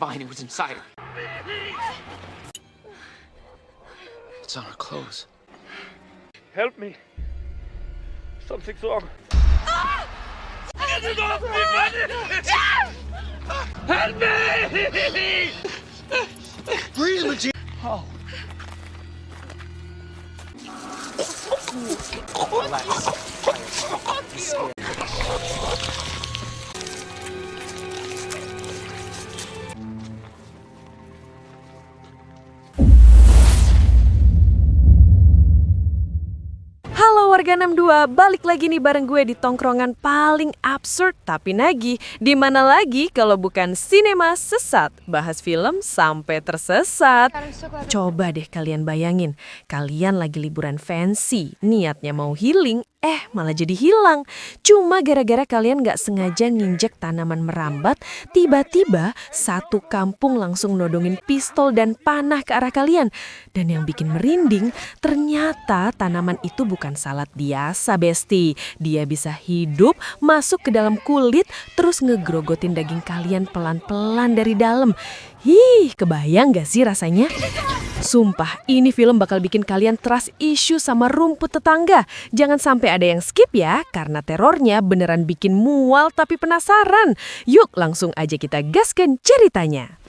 fine. It was inside her. It's on her clothes. Help me. Something's wrong. Get it off me, buddy! Help me! Breathe, Majid. Oh. Halo warga 62, balik lagi nih bareng gue di tongkrongan paling absurd tapi nagih. Di mana lagi kalau bukan Sinema Sesat, bahas film sampai tersesat. Coba deh kalian bayangin, kalian lagi liburan fancy, niatnya mau healing, malah jadi hilang. Cuma gara-gara kalian gak sengaja nginjek tanaman merambat, tiba-tiba satu kampung langsung nodongin pistol dan panah ke arah kalian. Dan yang bikin merinding, ternyata tanaman itu bukan salad biasa, besti. Dia bisa hidup, masuk ke dalam kulit, terus ngegrogotin daging kalian pelan-pelan dari dalam. Kebayang gak sih rasanya? Sumpah, ini film bakal bikin kalian trust issue sama rumput tetangga. Jangan sampai ada yang skip ya, karena terornya beneran bikin mual tapi penasaran. Yuk langsung aja kita gaskan ceritanya.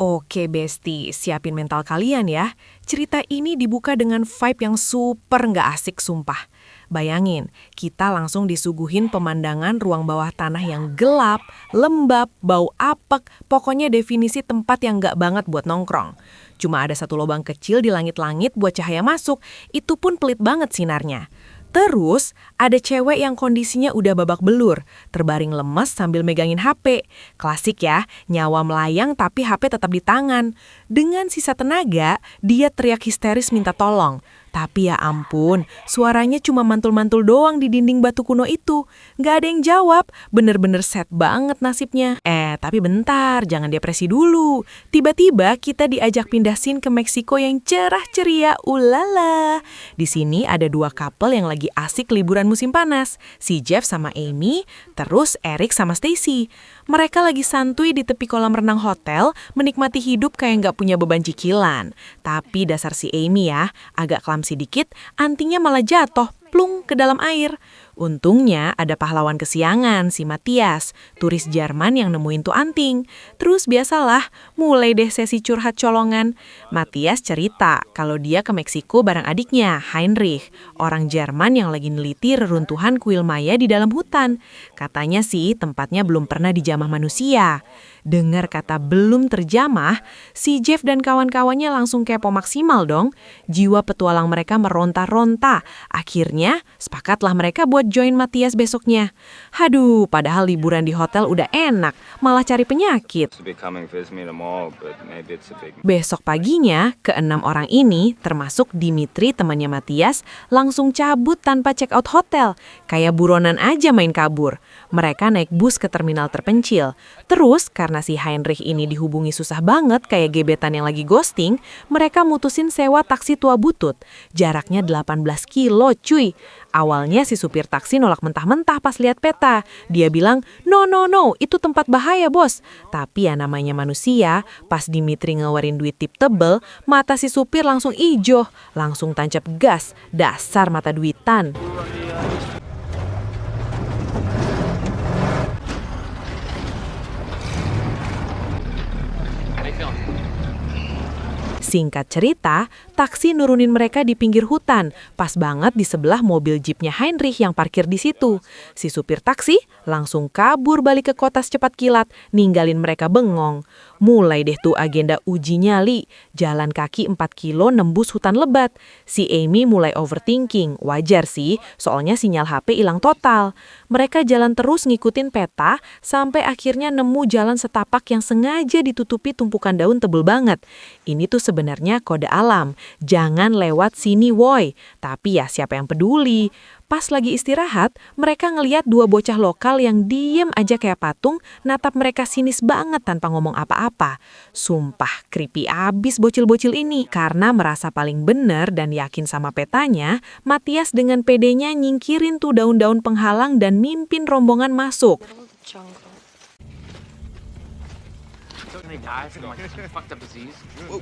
Oke besti, siapin mental kalian ya. Cerita ini dibuka dengan vibe yang super nggak asik sumpah. Bayangin, kita langsung disuguhin pemandangan ruang bawah tanah yang gelap, lembab, bau apek, pokoknya definisi tempat yang nggak banget buat nongkrong. Cuma ada satu lubang kecil di langit-langit buat cahaya masuk, itu pun pelit banget sinarnya. Terus, ada cewek yang kondisinya udah babak belur, terbaring lemes sambil megangin HP. Klasik ya, nyawa melayang tapi HP tetap di tangan. Dengan sisa tenaga, dia teriak histeris minta tolong. Tapi ya ampun, suaranya cuma mantul-mantul doang di dinding batu kuno itu. Nggak ada yang jawab, bener-bener sad banget nasibnya. Tapi bentar, jangan depresi dulu. Tiba-tiba kita diajak pindah scene ke Meksiko yang cerah ceria, ulala. Di sini ada dua couple yang lagi asik liburan musim panas. Si Jeff sama Amy, terus Eric sama Stacy. Mereka lagi santuy di tepi kolam renang hotel, menikmati hidup kayak nggak punya beban cicilan. Tapi dasar si Amy ya, agak clumsy dikit, antingnya malah jatuh, plung ke dalam air. Untungnya ada pahlawan kesiangan, si Matthias, turis Jerman yang nemuin tuh anting. Terus biasalah, mulai deh sesi curhat colongan. Matthias cerita kalau dia ke Meksiko bareng adiknya, Heinrich, orang Jerman yang lagi neliti reruntuhan kuil Maya di dalam hutan. Katanya sih tempatnya belum pernah dijamah manusia. Dengar kata belum terjamah, si Jeff dan kawan-kawannya langsung kepo maksimal dong. Jiwa petualang mereka meronta-ronta. Akhirnya, sepakatlah mereka buat join Matthias besoknya. Haduh, padahal liburan di hotel udah enak, malah cari penyakit. Besok paginya, keenam orang ini, termasuk Dimitri temannya Matthias, langsung cabut tanpa check out hotel. Kayak buronan aja main kabur. Mereka naik bus ke terminal terpencil. Terus, karena si Heinrich ini dihubungi susah banget kayak gebetan yang lagi ghosting, mereka mutusin sewa taksi tua butut. Jaraknya 18 kilo, cuy. Awalnya si supir taksi nolak mentah-mentah pas lihat peta. Dia bilang, no, itu tempat bahaya bos. Tapi ya namanya manusia, pas Dimitri ngeluarin duit tip tebel, mata si supir langsung ijo. Langsung tancap gas, dasar mata duitan. Singkat cerita, taksi nurunin mereka di pinggir hutan, pas banget di sebelah mobil jeepnya Heinrich yang parkir di situ. Si supir taksi langsung kabur balik ke kota secepat kilat, ninggalin mereka bengong. Mulai deh tuh agenda uji nyali, jalan kaki 4 kilo nembus hutan lebat. Si Amy mulai overthinking, wajar sih, soalnya sinyal HP hilang total. Mereka jalan terus ngikutin peta, sampai akhirnya nemu jalan setapak yang sengaja ditutupi tumpukan daun tebel banget. Ini tuh sebenarnya kode alam, jangan lewat sini woi. Tapi ya siapa yang peduli. Pas lagi istirahat, mereka ngeliat dua bocah lokal yang diem aja kayak patung, natap mereka sinis banget tanpa ngomong apa-apa. Sumpah, creepy abis bocil-bocil ini. Karena merasa paling bener dan yakin sama petanya, Matthias dengan pedenya nyingkirin tuh daun-daun penghalang dan mimpin rombongan masuk. jungle. Don't they die from like some fucked up disease? Oh,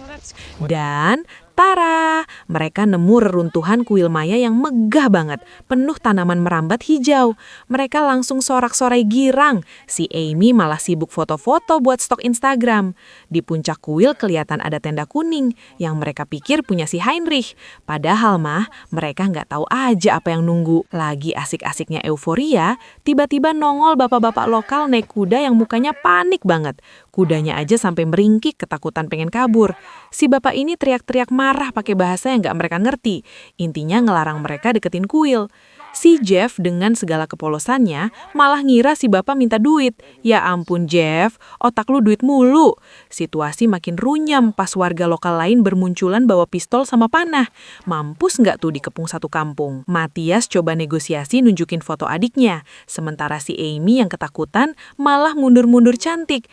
that's Dan, tara, mereka nemu reruntuhan kuil Maya yang megah banget, penuh tanaman merambat hijau. Mereka langsung sorak-sorai girang. Si Amy malah sibuk foto-foto buat stok Instagram. Di puncak kuil kelihatan ada tenda kuning, yang mereka pikir punya si Heinrich. Padahal mah, mereka nggak tahu aja apa yang nunggu. Lagi asik-asiknya euforia, tiba-tiba nongol bapak-bapak lokal naik kuda yang mukanya panik banget. Kudanya aja sampai meringkik ketakutan pengen kabur. Si bapak ini teriak-teriak marah pakai bahasa yang nggak mereka ngerti. Intinya ngelarang mereka deketin kuil. Si Jeff dengan segala kepolosannya malah ngira si bapak minta duit. Ya ampun Jeff, otak lu duit mulu. Situasi makin runyam pas warga lokal lain bermunculan bawa pistol sama panah. Mampus nggak tuh dikepung satu kampung. Matias coba negosiasi nunjukin foto adiknya. Sementara si Amy yang ketakutan malah mundur-mundur cantik.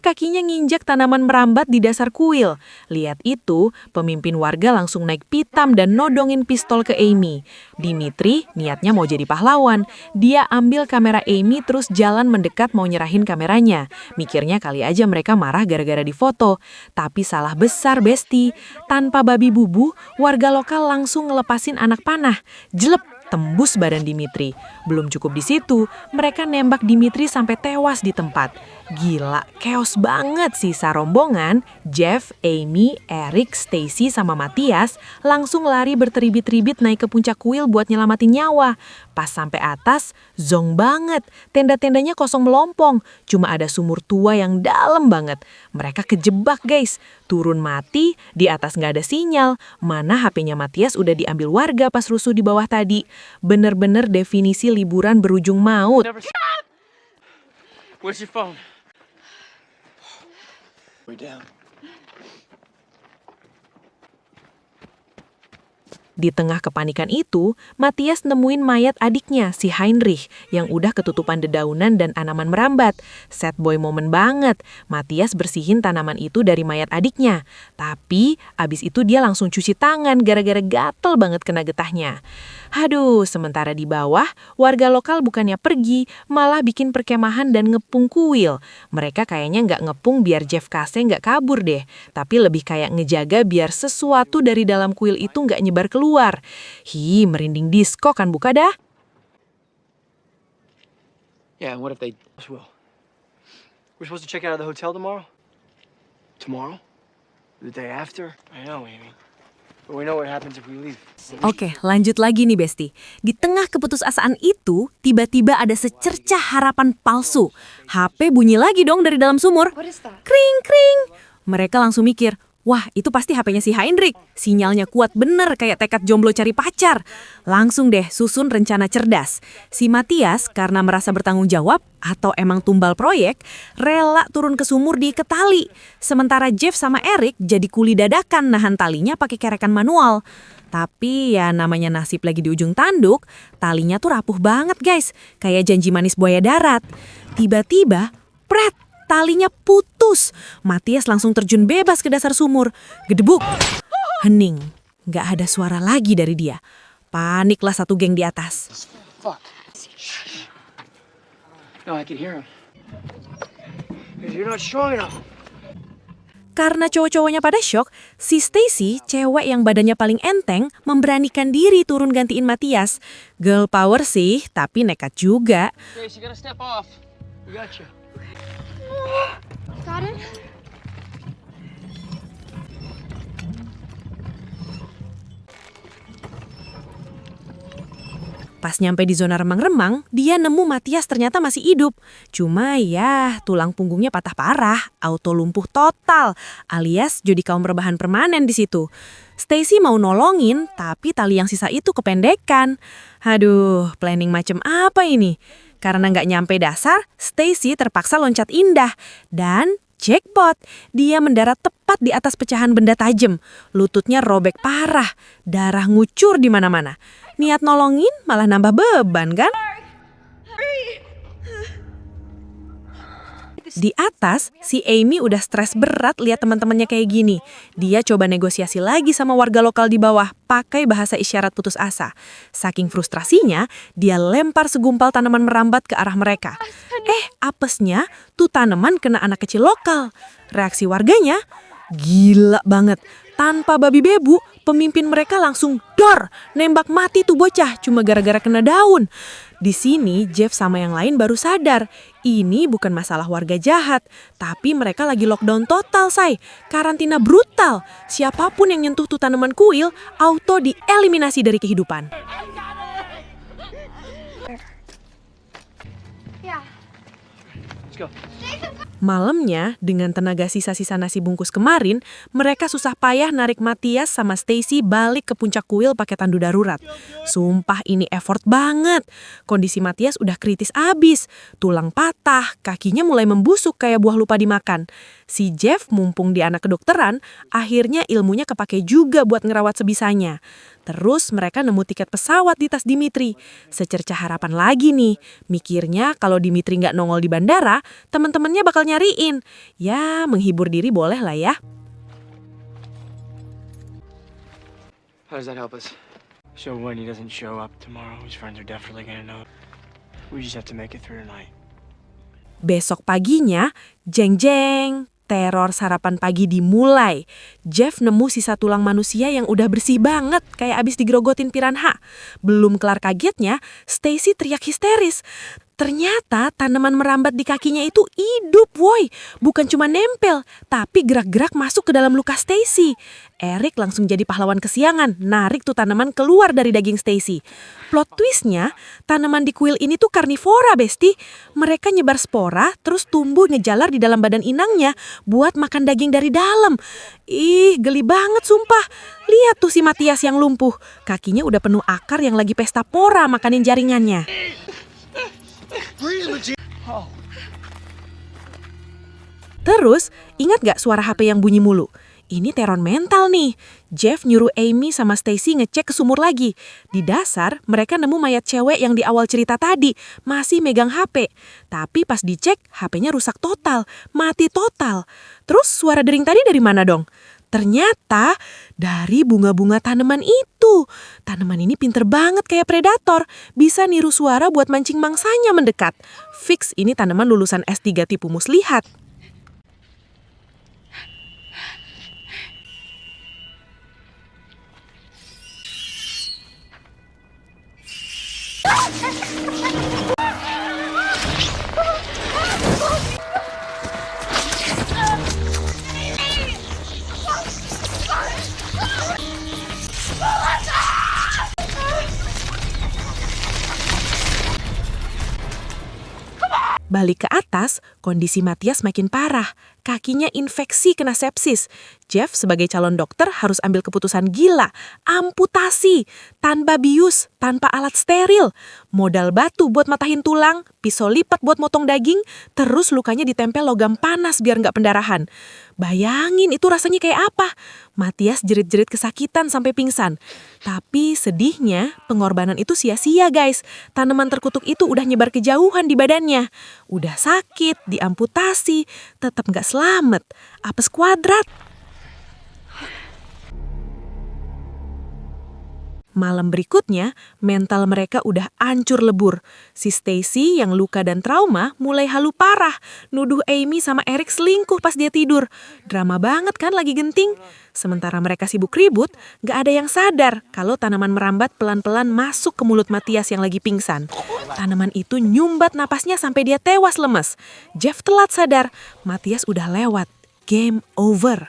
Kakinya nginjak tanaman merambat di dasar kuil. Lihat itu, pemimpin warga langsung naik pitam dan nodongin pistol ke Amy. Dimitri niatnya mau jadi pahlawan. Dia ambil kamera Amy terus jalan mendekat mau nyerahin kameranya. Mikirnya kali aja mereka marah gara-gara difoto. Tapi salah besar besti. Tanpa babi bubu, warga lokal langsung ngelepasin anak panah. Jelep, tembus badan Dimitri. Belum cukup di situ, mereka nembak Dimitri sampai tewas di tempat. Gila, chaos banget sisa rombongan. Jeff, Amy, Eric, Stacy, sama Matias langsung lari berteribit-teribit naik ke puncak kuil buat nyelamatin nyawa. Pas sampai atas, zong banget. Tenda-tendanya kosong melompong. Cuma ada sumur tua yang dalam banget. Mereka kejebak guys. Turun mati, di atas nggak ada sinyal. Mana HP-nya Matias udah diambil warga pas rusuh di bawah tadi. Bener-bener definisi liburan berujung maut. Where's your phone? Way down. Di tengah kepanikan itu, Matias nemuin mayat adiknya, si Heinrich, yang udah ketutupan dedaunan dan tanaman merambat. Sad boy moment banget. Matias bersihin tanaman itu dari mayat adiknya. Tapi, abis itu dia langsung cuci tangan gara-gara gatel banget kena getahnya. Aduh, sementara di bawah, warga lokal bukannya pergi, malah bikin perkemahan dan ngepung kuil. Mereka kayaknya nggak ngepung biar Jeff Kase nggak kabur deh, tapi lebih kayak ngejaga biar sesuatu dari dalam kuil itu nggak nyebar keluar. Merinding disco kan buka dah. Yeah, and what if they... Will. We're supposed to check out of the hotel tomorrow? Tomorrow? The day after? I know, Amy. But we know what happens if we leave. Oke, lanjut lagi nih Besti. Di tengah keputusasaan itu, tiba-tiba ada secercah harapan palsu. HP bunyi lagi dong dari dalam sumur. what is that? Kring, kring. Mereka langsung mikir, wah itu pasti HP-nya si Heinrich. Sinyalnya kuat bener kayak tekad jomblo cari pacar. Langsung deh susun rencana cerdas. Si Matias karena merasa bertanggung jawab atau emang tumbal proyek, rela turun ke sumur diikat tali. Sementara Jeff sama Eric jadi kuli dadakan nahan talinya pakai kerekan manual. Tapi ya namanya nasib lagi di ujung tanduk, talinya tuh rapuh banget guys. Kayak janji manis buaya darat. Tiba-tiba, pret! Talinya putus. Matias langsung terjun bebas ke dasar sumur. Gedebuk. Hening. Gak ada suara lagi dari dia. Paniklah satu geng di atas. Fuck. No, I can hear him. You're not strong enough. Karena cowok-cowoknya pada shock, si Stacy, cewek yang badannya paling enteng, memberanikan diri turun gantiin Matias. Girl power sih, tapi nekat juga. Grace, you gotta step off. We got you. Got it? Pas nyampe di zona remang-remang, dia nemu Matias ternyata masih hidup. Cuma ya, tulang punggungnya patah parah, auto lumpuh total, alias jadi kaum rebahan permanen di situ. Stacy mau nolongin, tapi tali yang sisa itu kependekan. Aduh, planning macem apa ini? Karena nggak nyampe dasar, Stacy terpaksa loncat indah. Dan jackpot, dia mendarat tepat di atas pecahan benda tajam. Lututnya robek parah, darah ngucur di mana-mana. Niat nolongin malah nambah beban kan? Di atas, si Amy udah stres berat lihat teman-temannya kayak gini. Dia coba negosiasi lagi sama warga lokal di bawah, pakai bahasa isyarat putus asa. Saking frustrasinya, dia lempar segumpal tanaman merambat ke arah mereka. Apesnya, tuh tanaman kena anak kecil lokal. Reaksi warganya, gila banget. Tanpa babi bebu, pemimpin mereka langsung dor, nembak mati tuh bocah cuma gara-gara kena daun. Di sini, Jeff sama yang lain baru sadar, ini bukan masalah warga jahat, tapi mereka lagi lockdown total, say. Karantina brutal. Siapapun yang nyentuh tuh tanaman kuil, auto dieliminasi dari kehidupan. Let's go. Malamnya, dengan tenaga sisa-sisa nasi bungkus kemarin, mereka susah payah narik Matthias sama Stacy balik ke puncak kuil pakai tandu darurat. Sumpah ini effort banget. Kondisi Matthias udah kritis abis. Tulang patah, kakinya mulai membusuk kayak buah lupa dimakan. Si Jeff mumpung di anak kedokteran, akhirnya ilmunya kepake juga buat ngerawat sebisanya. Terus mereka nemu tiket pesawat di tas Dimitri. Secerca harapan lagi nih. Mikirnya kalau Dimitri nggak nongol di bandara, teman-temannya bakal nyariin. Ya, menghibur diri boleh lah ya. How does that help us? So when he doesn't show up tomorrow, his friends are definitely gonna know. We just have to make it through tonight. Besok paginya, jeng-jeng, teror sarapan pagi dimulai. Jeff nemu sisa tulang manusia yang udah bersih banget, kayak abis digerogotin piranha. Belum kelar kagetnya, Stacy teriak histeris. Ternyata tanaman merambat di kakinya itu hidup, woy. Bukan cuma nempel, tapi gerak-gerak masuk ke dalam luka Stacy. Eric langsung jadi pahlawan kesiangan, narik tuh tanaman keluar dari daging Stacy. Plot twistnya, tanaman di kuil ini tuh karnivora, besti. Mereka nyebar spora, terus tumbuh ngejalar di dalam badan inangnya buat makan daging dari dalam. Ih, geli banget sumpah. Lihat tuh si Matthias yang lumpuh. Kakinya udah penuh akar yang lagi pesta pora makanin jaringannya. Terus, ingat gak suara HP yang bunyi mulu? Ini teror mental nih. Jeff nyuruh Amy sama Stacy ngecek ke sumur lagi. Di dasar, mereka nemu mayat cewek yang di awal cerita tadi, masih megang HP. Tapi pas dicek, HP-nya rusak total, mati total. Terus suara dering tadi dari mana dong? Ternyata dari bunga-bunga tanaman itu. Tanaman ini pinter banget kayak predator. Bisa niru suara buat mancing mangsanya mendekat. Fix ini tanaman lulusan S3 tipu muslihat. Balik ke atas, kondisi Matthias makin parah. Kakinya infeksi kena sepsis. Jeff sebagai calon dokter harus ambil keputusan gila. Amputasi, tanpa bius, tanpa alat steril. Modal batu buat matahin tulang, pisau lipat buat motong daging, terus lukanya ditempel logam panas biar nggak pendarahan. Bayangin itu rasanya kayak apa? Matthias jerit-jerit kesakitan sampai pingsan. Tapi sedihnya, pengorbanan itu sia-sia guys. Tanaman terkutuk itu udah nyebar kejauhan di badannya. Udah sakit, diamputasi, tetap nggak selamat. Apes kuadrat. Malam berikutnya, mental mereka udah ancur lebur. Si Stacy yang luka dan trauma mulai halu parah. Nuduh Amy sama Eric selingkuh pas dia tidur. Drama banget kan lagi genting. Sementara mereka sibuk ribut, gak ada yang sadar kalau tanaman merambat pelan-pelan masuk ke mulut Matthias yang lagi pingsan. Tanaman itu nyumbat napasnya sampai dia tewas lemes. Jeff telat sadar, Matthias udah lewat. Game over.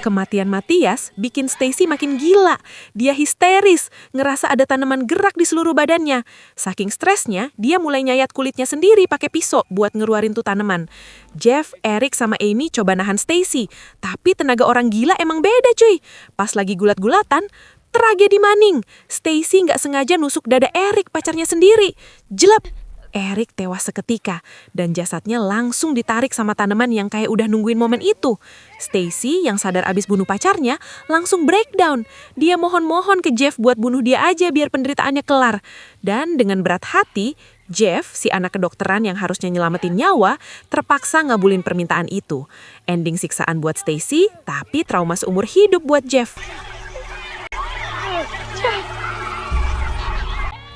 Kematian Matthias bikin Stacy makin gila. Dia histeris, ngerasa ada tanaman gerak di seluruh badannya. Saking stresnya, dia mulai nyayat kulitnya sendiri pakai pisau buat ngeluarin tuh tanaman. Jeff, Eric, sama Amy coba nahan Stacy. Tapi tenaga orang gila emang beda cuy. Pas lagi gulat-gulatan, tragedi maning. Stacy nggak sengaja nusuk dada Eric, pacarnya sendiri. Jelap. Eric tewas seketika dan jasadnya langsung ditarik sama tanaman yang kayak udah nungguin momen itu. Stacy yang sadar abis bunuh pacarnya langsung breakdown. Dia mohon-mohon ke Jeff buat bunuh dia aja biar penderitaannya kelar. Dan dengan berat hati, Jeff, si anak kedokteran yang harusnya nyelamatin nyawa, terpaksa ngabulin permintaan itu. Ending siksaan buat Stacy, tapi trauma seumur hidup buat Jeff.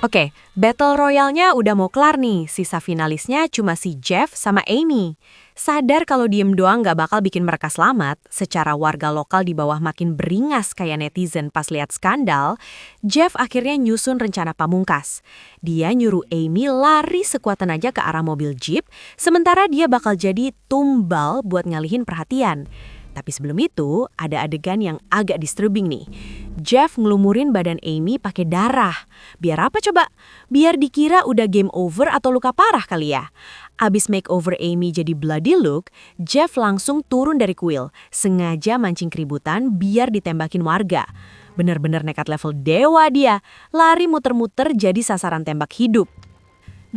Oke, battle royale-nya udah mau kelar nih. Sisa finalisnya cuma si Jeff sama Amy. Sadar kalau diem doang gak bakal bikin mereka selamat, secara warga lokal di bawah makin beringas kayak netizen pas lihat skandal, Jeff akhirnya nyusun rencana pamungkas. Dia nyuruh Amy lari sekuat tenaga ke arah mobil Jeep, sementara dia bakal jadi tumbal buat ngalihin perhatian. Tapi sebelum itu, ada adegan yang agak disturbing nih. Jeff ngelumurin badan Amy pakai darah. Biar apa coba? Biar dikira udah game over atau luka parah kali ya. Abis makeover Amy jadi bloody look, Jeff langsung turun dari kuil, sengaja mancing keributan biar ditembakin warga. Bener-bener nekat level dewa dia, lari muter-muter jadi sasaran tembak hidup.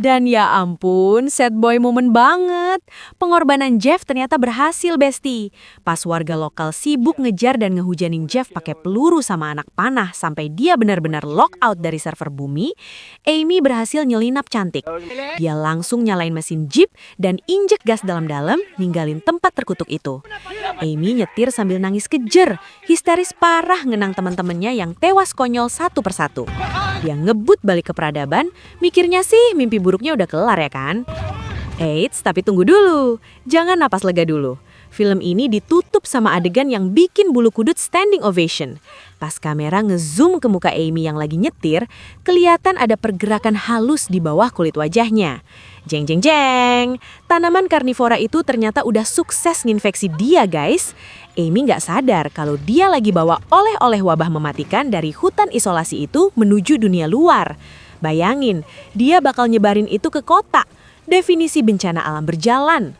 Dan ya ampun, sad boy moment banget. Pengorbanan Jeff ternyata berhasil, Besti. Pas warga lokal sibuk ngejar dan ngehujanin Jeff pakai peluru sama anak panah sampai dia benar-benar lock out dari server bumi, Amy berhasil nyelinap cantik. Dia langsung nyalain mesin Jeep dan injek gas dalam-dalam, ninggalin tempat terkutuk itu. Amy nyetir sambil nangis kejer, histeris parah ngenang teman-temannya yang tewas konyol satu persatu. Dia ngebut balik ke peradaban, mikirnya sih mimpi buruknya udah kelar ya kan? Eits, tapi tunggu dulu. Jangan napas lega dulu. Film ini ditutup sama adegan yang bikin bulu kudut standing ovation. Pas kamera ngezoom ke muka Amy yang lagi nyetir, kelihatan ada pergerakan halus di bawah kulit wajahnya. Jeng jeng jeng, tanaman karnivora itu ternyata udah sukses nginfeksi dia guys. Amy nggak sadar kalau dia lagi bawa oleh-oleh wabah mematikan dari hutan isolasi itu menuju dunia luar. Bayangin, dia bakal nyebarin itu ke kota. Definisi bencana alam berjalan.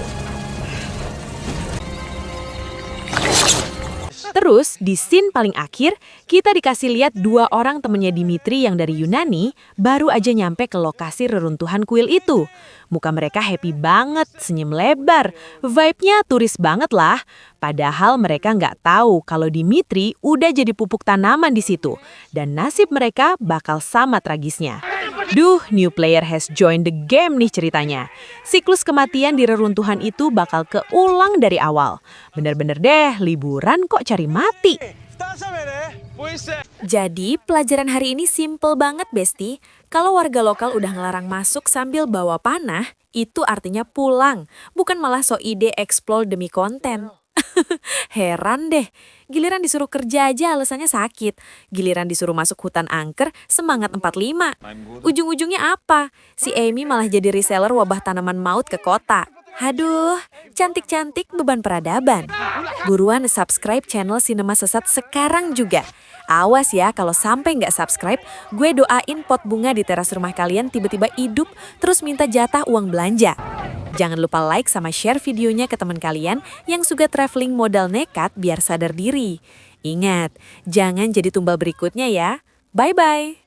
Terus, di scene paling akhir, kita dikasih lihat dua orang temennya Dimitri yang dari Yunani baru aja nyampe ke lokasi reruntuhan kuil itu. Muka mereka happy banget, senyum lebar, vibe-nya turis banget lah. Padahal mereka nggak tahu kalau Dimitri udah jadi pupuk tanaman di situ. Dan nasib mereka bakal sama tragisnya. Duh, new player has joined the game nih ceritanya. Siklus kematian di reruntuhan itu bakal keulang dari awal. Bener-bener deh, liburan kok cari mati. Jadi, pelajaran hari ini simple banget, Besti. Kalau warga lokal udah ngelarang masuk sambil bawa panah, itu artinya pulang. Bukan malah so ide explore demi konten. Heran deh, giliran disuruh kerja aja alasannya sakit. Giliran disuruh masuk hutan angker, semangat 45. Ujung-ujungnya apa? Si Amy malah jadi reseller wabah tanaman maut ke kota. Aduh, cantik-cantik beban peradaban. Buruan subscribe channel Sinema Sesat sekarang juga. Awas ya kalau sampai nggak subscribe, gue doain pot bunga di teras rumah kalian tiba-tiba hidup terus minta jatah uang belanja. Jangan lupa like sama share videonya ke teman kalian yang suka traveling modal nekat biar sadar diri. Ingat, jangan jadi tumbal berikutnya ya. Bye-bye.